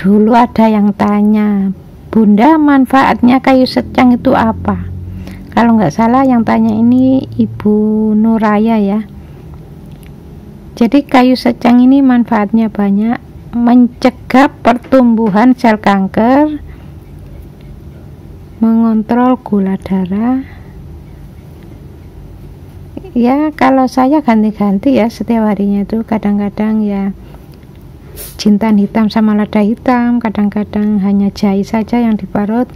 Dulu ada yang tanya, Bunda, manfaatnya kayu secang itu apa? Kalau nggak salah yang tanya ini Ibu Nuraya ya. Jadi kayu secang ini manfaatnya banyak, mencegah pertumbuhan sel kanker, mengontrol gula darah. Ya kalau saya ganti-ganti ya setiap harinya itu, kadang-kadang ya jintan hitam sama lada hitam, kadang-kadang hanya jahe saja yang diparut,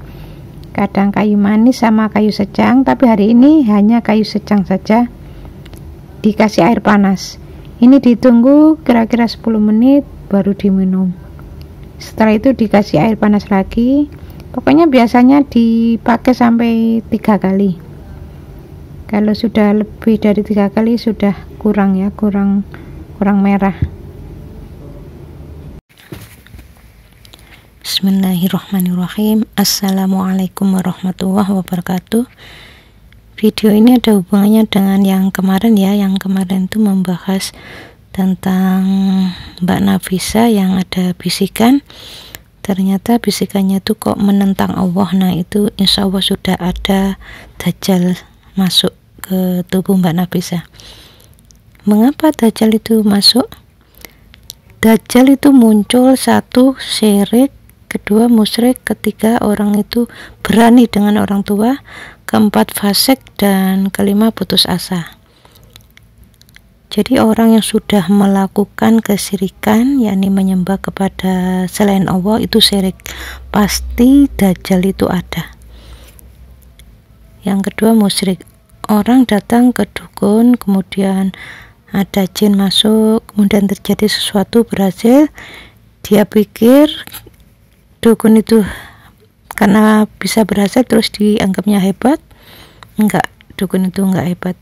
kadang kayu manis sama kayu secang, tapi hari ini hanya kayu secang saja dikasih air panas. Ini ditunggu kira-kira 10 menit baru diminum. Setelah itu dikasih air panas lagi. Pokoknya biasanya dipakai sampai 3 kali. Kalau sudah lebih dari 3 kali sudah kurang ya, kurang merah. Bismillahirrahmanirrahim. Assalamualaikum warahmatullahi wabarakatuh. Video ini ada hubungannya dengan yang kemarin ya. Yang kemarin itu membahas tentang Mbak Nafisa yang ada bisikan. Ternyata bisikannya itu kok menentang Allah. Nah itu insya Allah sudah ada Dajjal masuk ke tubuh Mbak Nafisa. Mengapa Dajjal itu masuk? Dajjal itu muncul, 1 syirik, 2 musyrik, 3 orang itu berani dengan orang tua, 4 fasik, dan 5 putus asa. Jadi orang yang sudah melakukan kesyirikan, yakni menyembah kepada selain Allah, itu syirik. Pasti Dajjal itu ada. Yang kedua musyrik, orang datang ke dukun, kemudian ada jin masuk, kemudian terjadi sesuatu, berhasil. Dia pikir dukun itu karena bisa berhasil terus dianggapnya hebat. Enggak, dukun itu enggak hebat,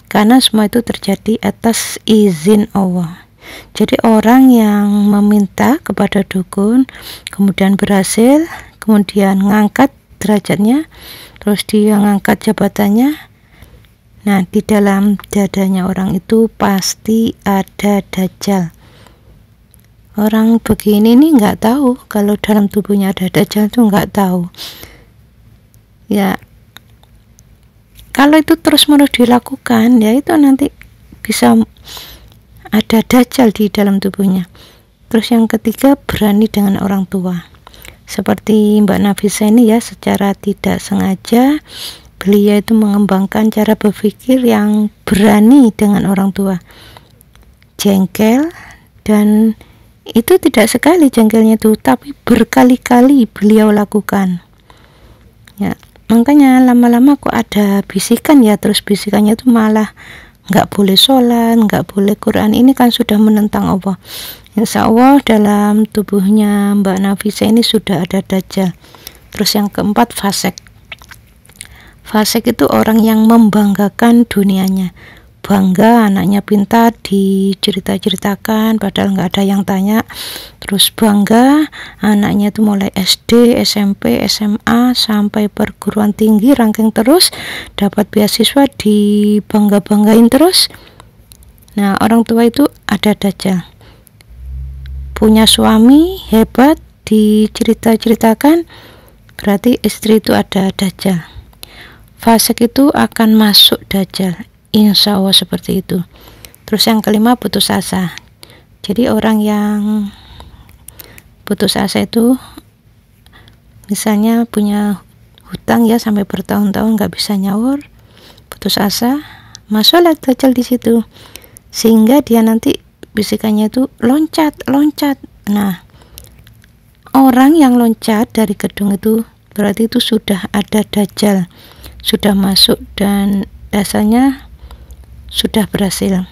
karena semua itu terjadi atas izin Allah. Jadi orang yang meminta kepada dukun kemudian berhasil, kemudian ngangkat derajatnya, terus dia ngangkat jabatannya, nah di dalam dadanya orang itu pasti ada Dajjal. Orang begini nih nggak tahu kalau dalam tubuhnya ada Dajjal, itu nggak tahu ya. Kalau itu terus-menerus dilakukan, ya itu nanti bisa ada Dajjal di dalam tubuhnya. Terus yang ketiga, berani dengan orang tua. Seperti Mbak Nafisa ini ya, secara tidak sengaja beliau itu mengembangkan cara berpikir yang berani dengan orang tua. Jengkel, dan itu tidak sekali jengkelnya itu, tapi berkali-kali beliau lakukan. Ya, makanya lama-lama kok ada bisikan ya, terus bisikannya itu malah nggak boleh sholat, nggak boleh Quran. Ini kan sudah menentang Allah. Insya Allah dalam tubuhnya Mbak Nafisa ini sudah ada Dajjal. Terus yang keempat, fasik. Fasik itu orang yang membanggakan dunianya, bangga anaknya pintar, dicerita-ceritakan padahal nggak ada yang tanya. Terus bangga anaknya itu mulai SD, SMP, SMA sampai perguruan tinggi, ranking terus, dapat beasiswa, dibangga-banggain terus. Nah orang tua itu ada Dajjal. Punya suami hebat, dicerita-ceritakan, berarti istri itu ada Dajjal. Fasik itu akan masuk Dajjal, insya Allah seperti itu. Terus yang kelima, putus asa. Jadi orang yang putus asa itu misalnya punya hutang ya sampai bertahun-tahun nggak bisa nyaur, putus asa, masuklah Dajjal di situ, sehingga dia nanti bisikannya itu loncat. Nah orang yang loncat dari gedung itu berarti itu sudah ada Dajjal, sudah masuk, dan dasarnya sudah berhasil.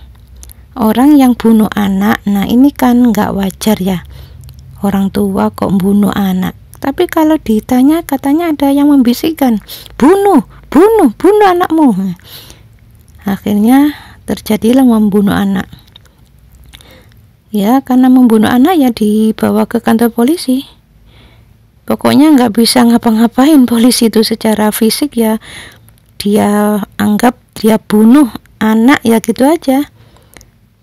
Orang yang bunuh anak, nah ini kan nggak wajar ya, orang tua kok bunuh anak. Tapi kalau ditanya katanya ada yang membisikkan, bunuh anakmu. Akhirnya terjadilah membunuh anak. Ya karena membunuh anak ya dibawa ke kantor polisi. Pokoknya nggak bisa ngapa-ngapain polisi itu secara fisik ya, dia anggap dia bunuh anak ya gitu aja.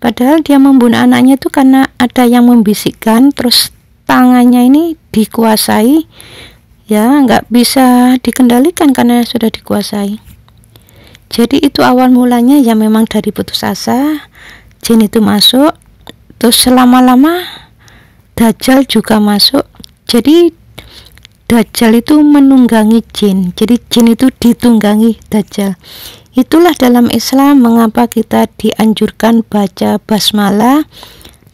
Padahal dia membunuh anaknya itu karena ada yang membisikkan, terus tangannya ini dikuasai, ya nggak bisa dikendalikan karena sudah dikuasai. Jadi itu awal mulanya ya memang dari putus asa, jin itu masuk, terus selama-lama Dajjal juga masuk. Jadi Dajjal itu menunggangi jin, jadi jin itu ditunggangi Dajjal. Itulah dalam Islam mengapa kita dianjurkan baca basmalah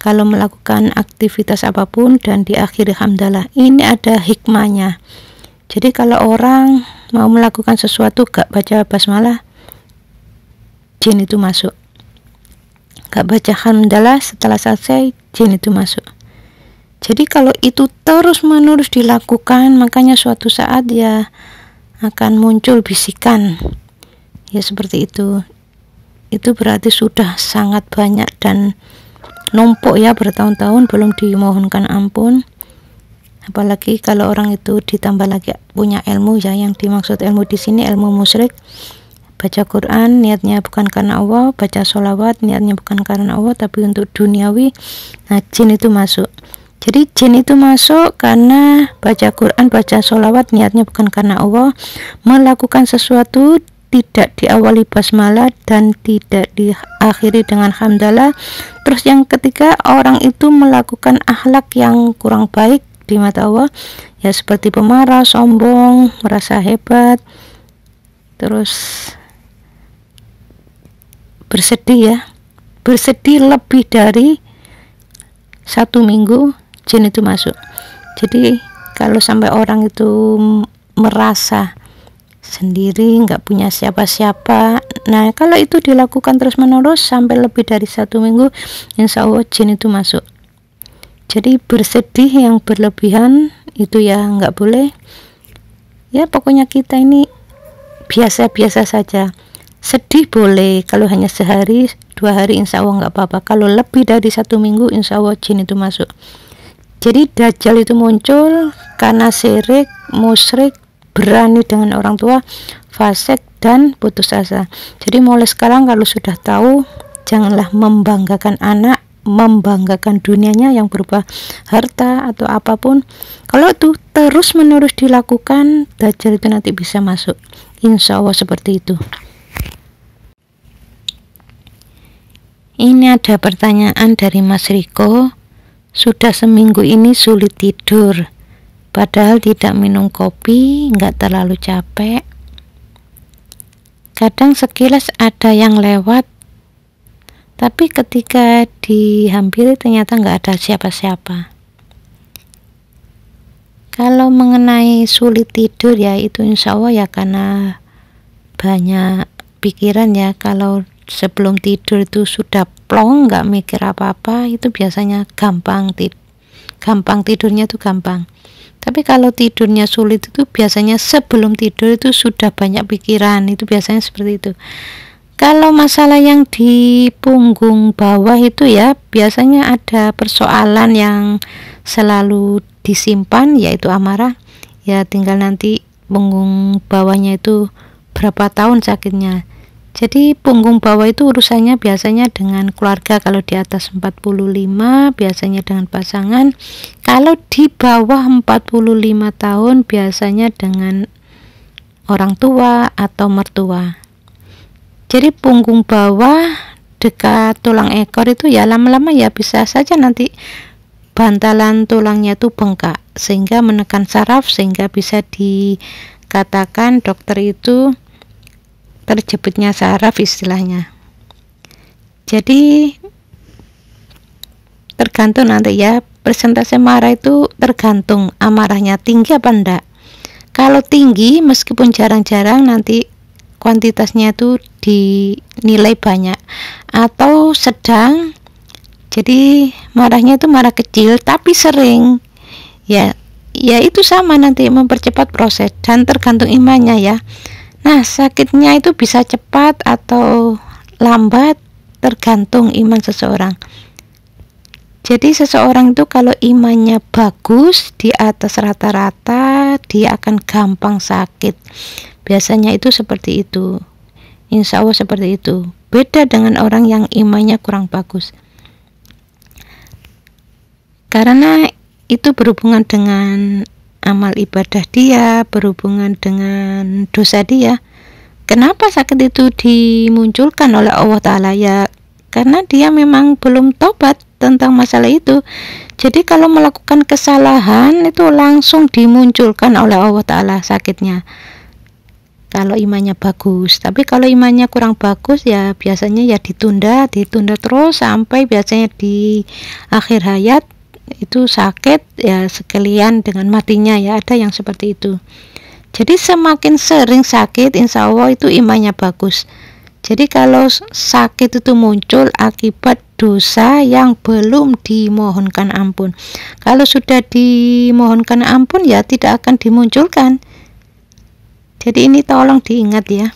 kalau melakukan aktivitas apapun dan diakhiri hamdalah. Ini ada hikmahnya. Jadi kalau orang mau melakukan sesuatu gak baca basmalah, jin itu masuk. Gak baca hamdalah, setelah selesai jin itu masuk. Jadi kalau itu terus menerus dilakukan, makanya suatu saat ya akan muncul bisikan, ya seperti itu. Itu berarti sudah sangat banyak dan numpuk ya, bertahun-tahun belum dimohonkan ampun. Apalagi kalau orang itu ditambah lagi punya ilmu, ya yang dimaksud ilmu di sini ilmu musyrik. Baca Quran niatnya bukan karena Allah, baca sholawat niatnya bukan karena Allah tapi untuk duniawi. Nah, jin itu masuk. Jadi jin itu masuk karena baca Quran, baca sholawat niatnya bukan karena Allah, melakukan sesuatu tidak diawali basmalah dan tidak diakhiri dengan hamdalah. Terus yang ketiga, orang itu melakukan akhlak yang kurang baik di mata Allah, ya seperti pemarah, sombong, merasa hebat, terus bersedih, ya bersedih lebih dari 1 minggu, jin itu masuk. Jadi kalau sampai orang itu merasa sendiri, nggak punya siapa-siapa, nah kalau itu dilakukan terus menerus sampai lebih dari 1 minggu, insya Allah jin itu masuk. Jadi bersedih yang berlebihan itu ya nggak boleh. Ya pokoknya kita ini biasa-biasa saja. Sedih boleh, kalau hanya sehari 2 hari insya Allah nggak apa-apa. Kalau lebih dari 1 minggu insya Allah jin itu masuk. Jadi Dajjal itu muncul karena syirik, musyrik, berani dengan orang tua, fasik dan putus asa. Jadi mulai sekarang kalau sudah tahu, janganlah membanggakan anak, membanggakan dunianya yang berupa harta atau apapun. Kalau itu terus menerus dilakukan, Dajjal itu nanti bisa masuk, insya Allah seperti itu. Ini ada pertanyaan dari Mas Riko. Sudah seminggu ini sulit tidur, padahal tidak minum kopi, nggak terlalu capek. Kadang sekilas ada yang lewat, tapi ketika dihampiri ternyata nggak ada siapa-siapa. Kalau mengenai sulit tidur ya itu insya Allah ya karena banyak pikiran ya. Kalau sebelum tidur itu sudah plong, nggak mikir apa-apa, itu biasanya gampang tidurnya itu gampang. Tapi kalau tidurnya sulit itu biasanya sebelum tidur itu sudah banyak pikiran, itu biasanya seperti itu. Kalau masalah yang di punggung bawah itu ya biasanya ada persoalan yang selalu disimpan, yaitu amarah. Ya tinggal nanti punggung bawahnya itu berapa tahun sakitnya. Jadi punggung bawah itu urusannya biasanya dengan keluarga, kalau di atas 45 biasanya dengan pasangan, kalau di bawah 45 tahun biasanya dengan orang tua atau mertua. Jadi punggung bawah dekat tulang ekor itu ya lama-lama ya bisa saja nanti bantalan tulangnya itu bengkak sehingga menekan saraf, sehingga bisa dikatakan dokter itu terjepitnya saraf istilahnya. Jadi tergantung nanti ya, persentase marah itu tergantung amarahnya tinggi apa enggak. Kalau tinggi meskipun jarang-jarang nanti kuantitasnya itu dinilai banyak, atau sedang jadi marahnya itu marah kecil tapi sering, ya itu sama nanti mempercepat proses dan tergantung imannya ya. Nah, sakitnya itu bisa cepat atau lambat tergantung iman seseorang. Jadi seseorang itu kalau imannya bagus di atas rata-rata, dia akan gampang sakit. Biasanya itu seperti itu. Insya Allah seperti itu. Beda dengan orang yang imannya kurang bagus. Karena itu berhubungan dengan amal ibadah dia, berhubungan dengan dosa dia. Kenapa sakit itu dimunculkan oleh Allah Ta'ala? Ya karena dia memang belum tobat tentang masalah itu. Jadi kalau melakukan kesalahan itu langsung dimunculkan oleh Allah Ta'ala sakitnya, kalau imannya bagus. Tapi kalau imannya kurang bagus ya biasanya ya ditunda terus sampai biasanya di akhir hayat itu sakit ya sekalian dengan matinya, ya ada yang seperti itu. Jadi semakin sering sakit insya Allah itu imannya bagus. Jadi kalau sakit itu muncul akibat dosa yang belum dimohonkan ampun, kalau sudah dimohonkan ampun ya tidak akan dimunculkan. Jadi ini tolong diingat ya.